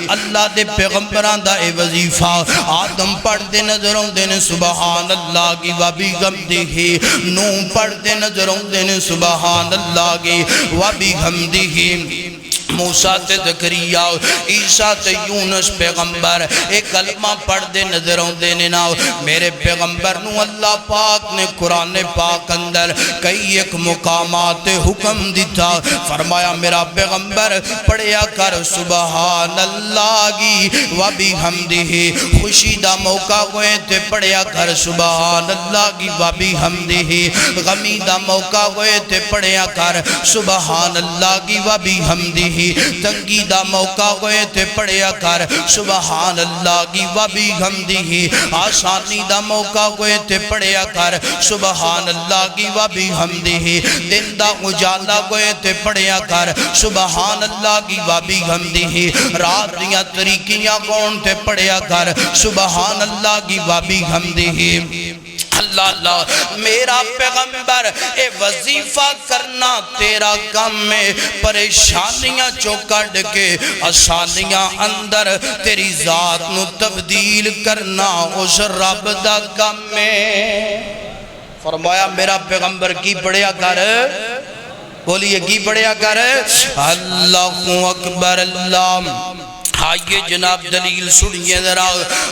اللہ دے پیغمبران دا اے وظیفہ آدم پڑھ دے نظروں دین سبحان اللہ کی وبی حمدہ نوح پڑھ دے نظروں دین سبحان اللہ کی وبی حمدہ موسیٰ تے زکریا عیسیٰ تے یونس پیغمبر ایک کلمہ پڑھ دے نظروں دینے ناو میرے پیغمبر نو اللہ پاک نے قرآن پاک اندر کئی ایک مقامات حکم دیتا فرمایا میرا پیغمبر پڑھیا کر سبحان اللہ کی وبی حمدہ خوشی دا موقع ہوئے تے پڑھیا کر سبحان اللہ کی وبی حمدہ غمی دا موقع ہوئے تے پڑھیا کر سبحان اللہ کی وبی حمدہ تنگی دا موقع ہوئے تے پڑھیا کر سبحان اللہ کی وبی حمدہ آسانی دا موقع ہوئے تے پڑھیا کر سبحان اللہ کی وبی حمدہ دن دا اجالا ہوئے تے پڑھیا کر سبحان اللہ کی وبی حمدہ رات دیاں طریقیاں کون تے پڑھیا کر سبحان اللہ کی وبی حمدہ اللہ اللہ میرا پیغمبر اے وظیفہ کرنا تیرا کام میں پریشانیاں چوکڑ کے آسانیاں اندر تیری ذات نو تبدیل کرنا اس رب دا کام میں فرمایا میرا پیغمبر کی پڑھیا کر بولیے کی پڑھیا کر اللہ اکبر اللہ آئیے جناب دلیل سنیے ذرا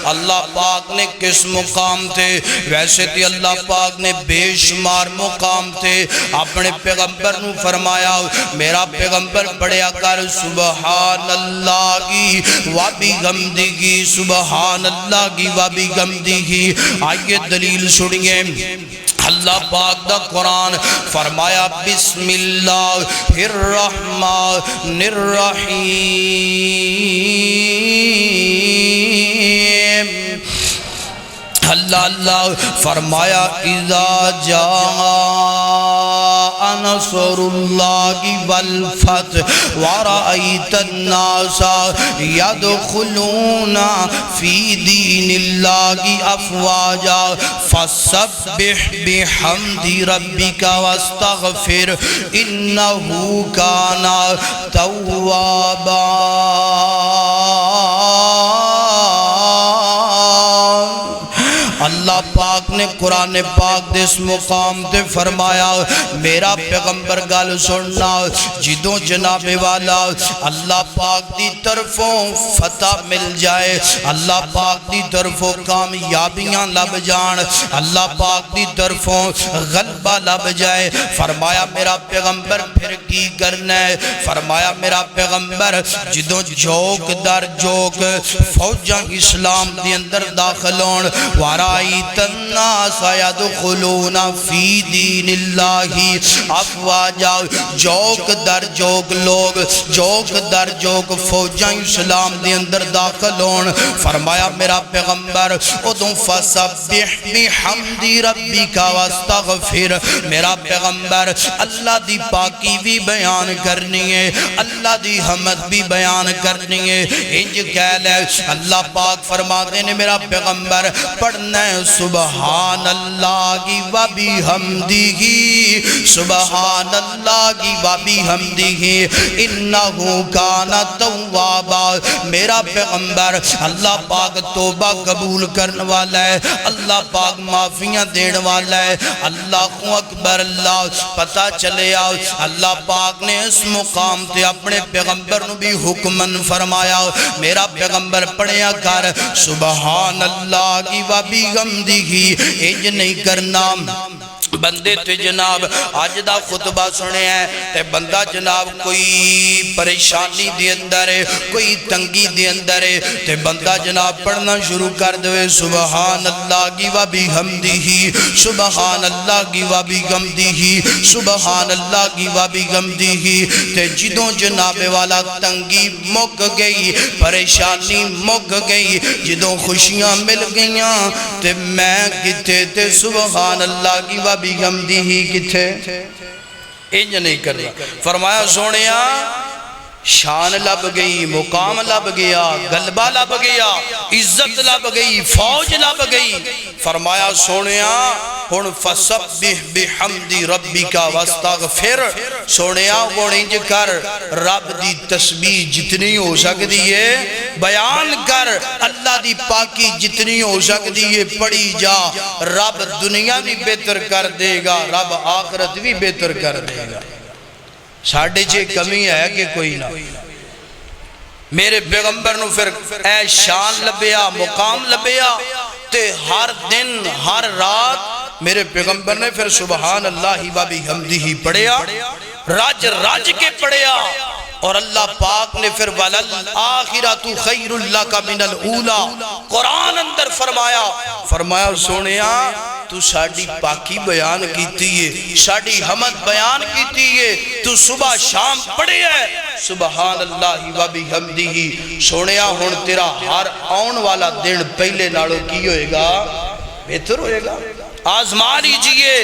اللہ پاک نے کس مقام تھے ویسے تھی اللہ پاک نے بے شمار مقام تھے اپنے پیغمبر نو فرمایا میرا پیغمبر پڑھیا کر سبحان اللہ کی وبی حمدہ سبحان اللہ کی وبی حمدہ آئیے دلیل سنیے اللہ پاک دا قرآن فرمایا بسم اللہ الرحمن الرحیم اللہ اللہ فرمایا اذا جاء نصر اللہ والفتح ورأیت الناس يدخلون فی دین اللہ افواجا فسبح بحمد ربک واستغفر انہو کان توابا اللہ پاک نے قرآن پاک دے اس مقام تے فرمایا میرا پیغمبر گل سننا جدوں جناب والا اللہ پاک دی طرفوں فتح مل جائے اللہ پاک دی طرفوں کامیابیاں لب جان اللہ پاک دی طرفوں غلبہ لب جائے فرمایا میرا پیغمبر پھر کی کرنا ہے فرمایا میرا پیغمبر جدوں جوک در جوک فوجاں اسلام دی اندر داخل ہون وَرَأَيْتَ النَّاسَ يَدْخُلُونَ فِي دِينِ اللَّهِ افواجا جوک در جوک لوگ جوک در جوک فوجاں اسلام دے اندر داخل ہون فرمایا میرا پیغمبر ادوں فسبح بحمد ربک واستغفر میرا پیغمبر اللہ دی پاکی بھی بیان کرنی ہے اللہ دی حمد بھی بیان کرنی ہے انج کہہ لے اللہ پاک فرما دینے میرا پیغمبر پڑھنا ہے سبحان اللہ کی وبی حمدہ سبحان اللہ کی وبی حمدہ انہو کان توابا میرا پیغمبر اللہ پاک توبہ قبول کرنے والا ہے اللہ پاک معافیاں دین والا ہے اللہ اکبر اللہ پتہ چلے آؤ اللہ پاک نے اس مقام تے اپنے پیغمبر نو بھی حکمن فرمایا میرا پیغمبر پڑھیا کر سبحان اللہ کی وبی حمدہ انج نہیں کرنا بندے تے جناب آج دا خطبہ سنے ہیں تے بندہ جناب کوئی پریشانی دے اندر ہے کوئی تنگی دے اندر ہے تے بندہ جناب پڑھنا شروع کر دوے سبحان اللہ کی وبی حمدہ سبحان اللہ کی وبی حمدہ سبحان اللہ کی وبی حمدہ تے جدوں جناب والا تنگی مک گئی پریشانی مک گئی جدوں خوشیاں مل گئیاں تے میں کتے تے سبحان اللہ کی وبی حمدہ کتھے انج نہیں کر رہا فرمایا سونیا شان لب گئی مقام لب گیا غلبہ لب گیا عزت لب گئی فوج لب گئی فرمایا سونیا ہن فسبح بحمد ربک واستغفر سونیا گونج کر رب دی تسبیح جتنی ہو سکتی ہے بیان کر اللہ دی پاکی جتنی ہو سکتی ہے پڑھی جا رب دنیا بھی بہتر کر دے گا رب آخرت بھی بہتر کر دے گا ساڑھے چھے کمی ہے کہ کوئی نہ میرے پیغمبر نو پھر اے شان لبیا مقام لبیا تے ہر دن ہر رات میرے پیغمبر نے پھر سبحان اللہ و بحمدہ پڑھیا راج راج کے پڑھیا اور اللہ پاک نے پھر وَلَلْآخِرَةُ خَيْرٌ لَكَ مِنَ الْأُولَى قرآن اندر فرمایا سونیا تو ساڑھی پاکی بیان کیتی ہے ساڑھی حمد بیان کیتی ہے تو صبح شام پڑھے ہے سبحان اللہ و بحمدہ سونیا ہن تیرا ہر آن والا دن پہلے ناڑو کی ہوئے گا بہتر ہوئے گا آزما لیجئے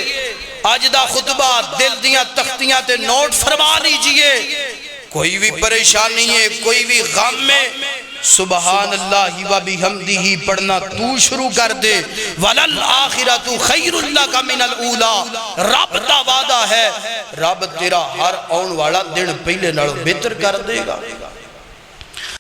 آج دا خطبہ دل دیاں تختیاں تے نوٹ فرما لیجئے کوئی بھی پریشانی ہے کوئی بھی غم میں سبحان اللہ و بحمدہ پڑھنا تو شروع کر دے وَلَلْآخِرَةُ خَيْرٌ لَكَ مِنَ الْأُولَى رب دا وعدہ ہے رب تیرا ہر آن والا دن پہلے نڑو بہتر کر دے گا